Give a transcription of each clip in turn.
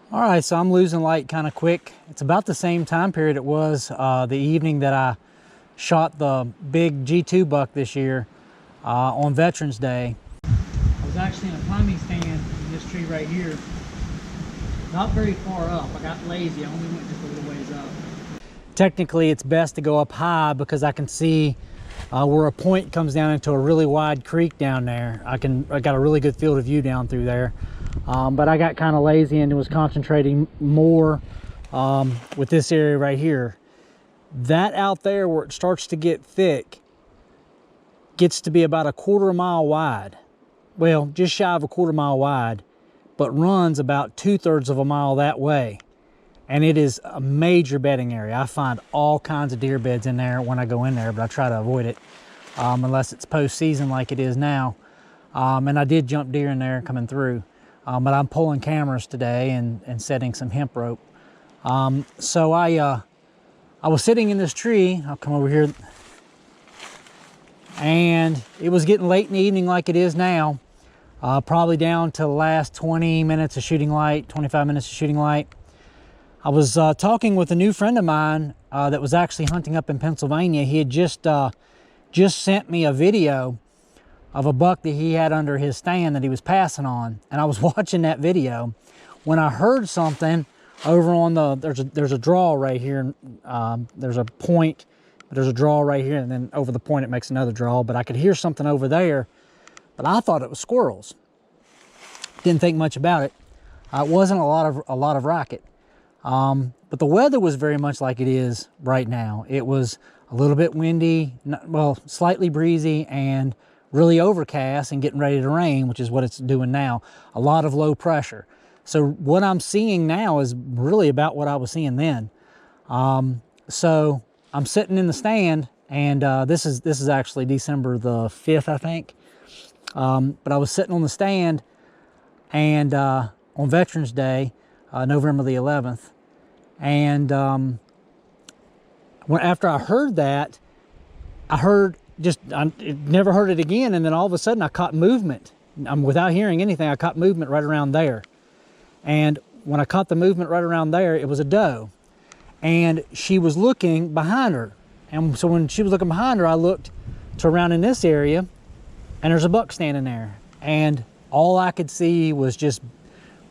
All right, so I'm losing light kind of quick. It's about the same time period it was the evening that I shot the big G2 buck this year on Veterans Day. I was actually in a climbing stand in this tree right here, not very far up. I got lazy, I only went just a little ways up. Technically, it's best to go up high because I can see where a point comes down into a really wide creek down there. I got a really good field of view down through there. But I got kind of lazy and was concentrating more with this area right here. That out there where it starts to get thick gets to be about a quarter mile wide. Well, just shy of a quarter mile wide, but runs about 2/3 of a mile that way. And it is a major bedding area. I find all kinds of deer beds in there when I go in there, but I try to avoid it unless it's post-season like it is now. And I did jump deer in there coming through. But I'm pulling cameras today and setting some hemp rope. So I was sitting in this tree. I'll come over here. And it was getting late in the evening like it is now. Probably down to the last 20 minutes of shooting light, 25 minutes of shooting light. I was talking with a new friend of mine that was actually hunting up in Pennsylvania. He had just sent me a video of a buck that he had under his stand that he was passing on, and I was watching that video when I heard something over on the there's a draw right here. There's a point, there's a draw right here, and then over the point it makes another draw, but I could hear something over there, but I thought it was squirrels. Didn't think much about it. It wasn't a lot of racket, but the weather was very much like it is right now. It was a little bit windy, well, slightly breezy, and really overcast and getting ready to rain, which is what it's doing now. A lot of low pressure. So what I'm seeing now is really about what I was seeing then. So I'm sitting in the stand, and this is actually December the 5th, I think. But I was sitting on the stand, and on Veterans Day, November the 11th, and after I heard that, I never heard it again, and then all of a sudden I caught movement. Without hearing anything, I caught movement right around there. And when I caught the movement right around there, it was a doe. And she was looking behind her. And so when she was looking behind her, I looked to around in this area, and there's a buck standing there. And all I could see was just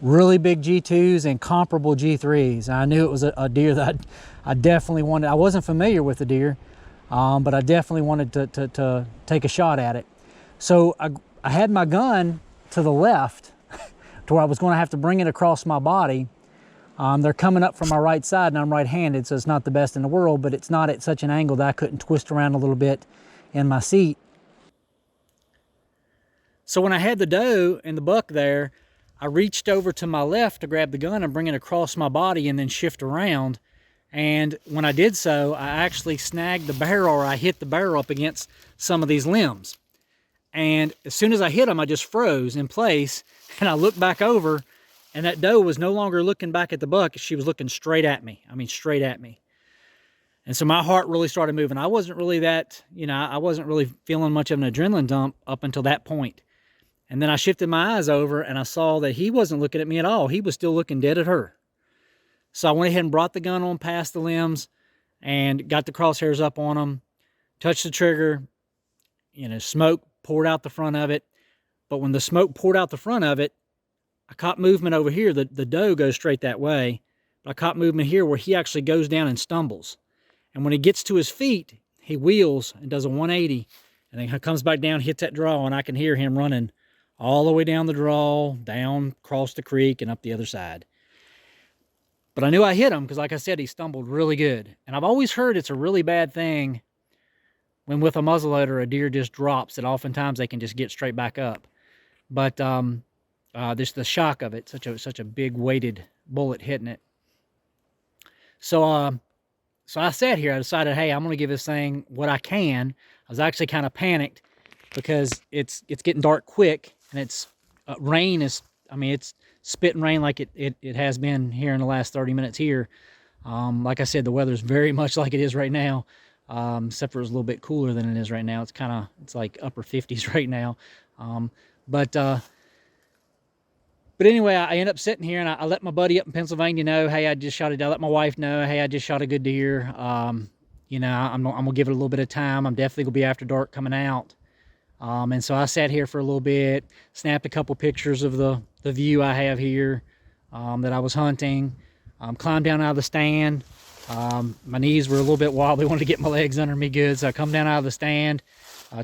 really big G2s and comparable G3s. And I knew it was a deer that I definitely wanted. I wasn't familiar with the deer, but I definitely wanted to take a shot at it. So I had my gun to the left to where I was going to have to bring it across my body. They're coming up from my right side, and I'm right-handed, so it's not the best in the world, but it's not at such an angle that I couldn't twist around a little bit in my seat. So when I had the doe and the buck there, I reached over to my left to grab the gun and bring it across my body and then shift around. And when I did so, I actually snagged the barrel, or I hit the barrel up against some of these limbs. And as soon as I hit them, I just froze in place, and I looked back over, and that doe was no longer looking back at the buck. She was looking straight at me. I mean, straight at me. And so my heart really started moving. I wasn't really I wasn't really feeling much of an adrenaline dump up until that point. And then I shifted my eyes over, and I saw that he wasn't looking at me at all. He was still looking dead at her. So I went ahead and brought the gun on past the limbs and got the crosshairs up on them, touched the trigger, smoke poured out the front of it. But when the smoke poured out the front of it, I caught movement over here. The doe goes straight that way. But I caught movement here where he actually goes down and stumbles. And when he gets to his feet, he wheels and does a 180, and then comes back down, hits that draw, and I can hear him running all the way down the draw, down, across the creek, and up the other side. But I knew I hit him because, like I said, he stumbled really good. And I've always heard it's a really bad thing when with a muzzleloader a deer just drops, that oftentimes they can just get straight back up. But there's the shock of it, such a big weighted bullet hitting it. So I sat here. I decided, hey, I'm going to give this thing what I can. I was actually kind of panicked because it's getting dark quick, and it's rain is, it's spitting rain like it has been here in the last 30 minutes here. Like I said, the weather's very much like it is right now, except for it's a little bit cooler than it is right now. It's like upper 50s right now. But But anyway, I end up sitting here, and I let my buddy up in Pennsylvania know, hey, I just shot I let my wife know, hey, I just shot a good deer. You know, I'm gonna give it a little bit of time. I'm definitely gonna be after dark coming out. And so I sat here for a little bit, snapped a couple pictures of the view I have here that I was hunting. Climbed down out of the stand. My knees were a little bit wobbly, wanted to get my legs under me good, so I come down out of the stand,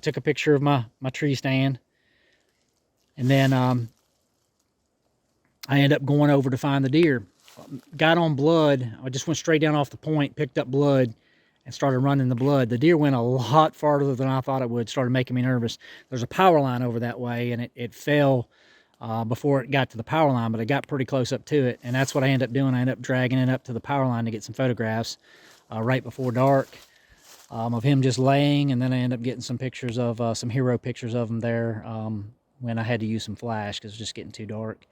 took a picture of my tree stand, and then I ended up going over to find the deer. Got on blood. I just went straight down off the point, picked up blood, and started running the blood. The deer went a lot farther than I thought it would. Started making me nervous. There's a power line over that way, and it fell before it got to the power line, but it got pretty close up to it, and that's what I ended up doing. I ended up dragging it up to the power line to get some photographs right before dark of him just laying, and then I ended up getting some pictures of some hero pictures of him there when I had to use some flash because it was just getting too dark.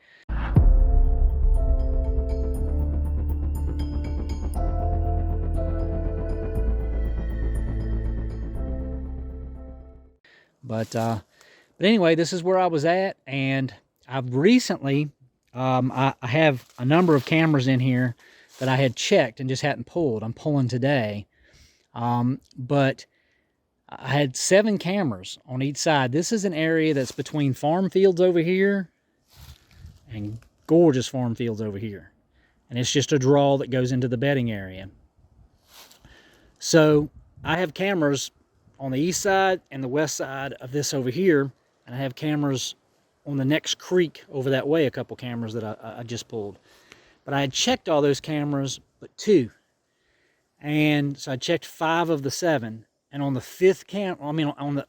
But anyway, this is where I was at, and I've recently, I have a number of cameras in here that I had checked and just hadn't pulled. I'm pulling today. But I had 7 cameras on each side. This is an area that's between farm fields over here and gorgeous farm fields over here. And it's just a draw that goes into the bedding area. So I have cameras on the east side and the west side of this over here, and I have cameras on the next creek over that way, a couple cameras that I just pulled. But I had checked all those cameras but 2, and so I checked 5 of the 7, and on the 5th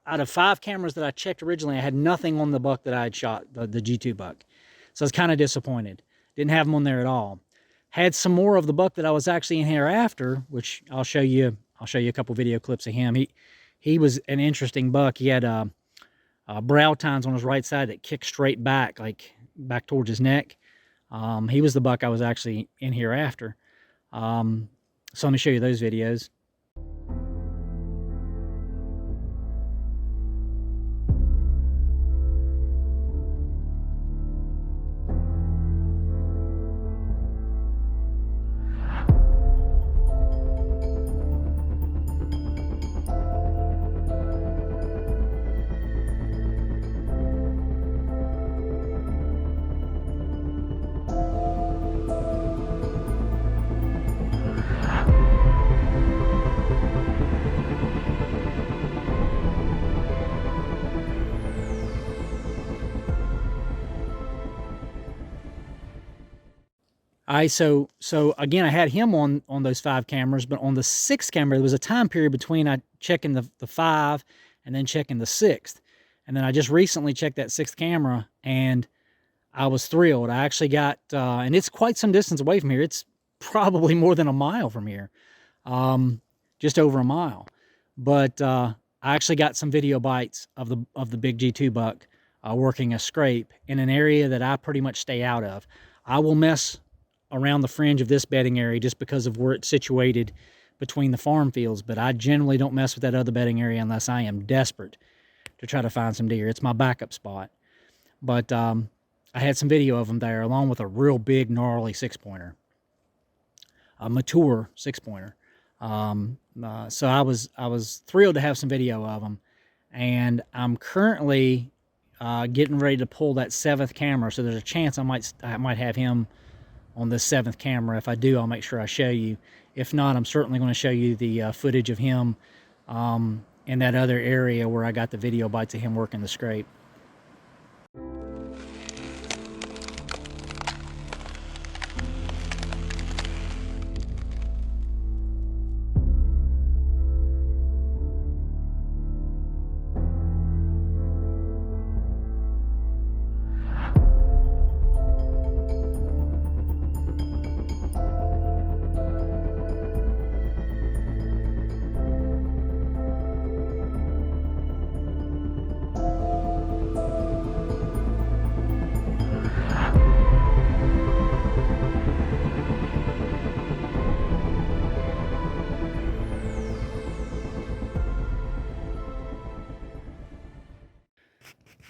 out of 5 cameras that I checked originally, I had nothing on the buck that I had shot, the G2 buck. So I was kind of disappointed. Didn't have them on there at all. Had some more of the buck that I was actually in here after, which I'll show you a couple video clips of him. He was an interesting buck. He had brow tines on his right side that kicked straight back, like back towards his neck. He was the buck I was actually in here after. So let me show you those videos. So again, I had him on those 5 cameras, but on the 6th camera, there was a time period between I checking the 5 and then checking the 6th. And then I just recently checked that 6th camera, and I was thrilled. I actually got, and it's quite some distance away from here. It's probably more than a mile from here, just over a mile. But I actually got some video bites of the big G2 buck working a scrape in an area that I pretty much stay out of. I will mess around the fringe of this bedding area just because of where it's situated between the farm fields, but I generally don't mess with that other bedding area unless I am desperate to try to find some deer. It's my backup spot. But I had some video of them there, along with a real big, gnarly 6-pointer, a mature 6-pointer. So I was thrilled to have some video of them, and I'm currently getting ready to pull that 7th camera. So there's a chance I might have him on the 7th camera. If I do, I'll make sure I show you. If not, I'm certainly going to show you the footage of him in that other area where I got the video bites of him working the scrape.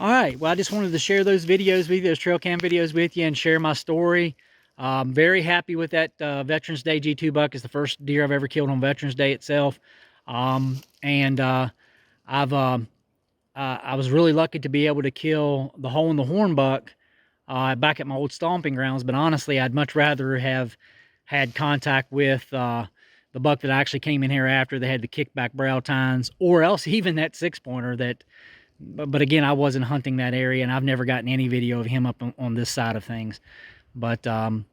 All right, well, I just wanted to share those videos with you, those trail cam videos with you, and share my story. Very happy with that Veterans Day G2 buck. It's the first deer I've ever killed on Veterans Day itself. I was really lucky to be able to kill the hole in the horn buck back at my old stomping grounds. But honestly, I'd much rather have had contact with the buck that actually came in here after. They had the kickback brow tines, or else even that 6-pointer that. But again, I wasn't hunting that area, and I've never gotten any video of him up on this side of things. But the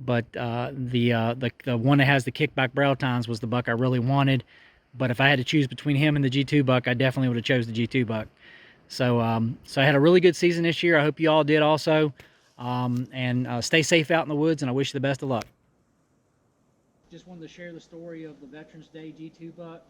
one that has the kickback brow tines was the buck I really wanted. But if I had to choose between him and the G2 buck, I definitely would have chose the G2 buck. So so I had a really good season this year. I hope you all did also. Stay safe out in the woods, and I wish you the best of luck. Just wanted to share the story of the Veterans Day G2 buck.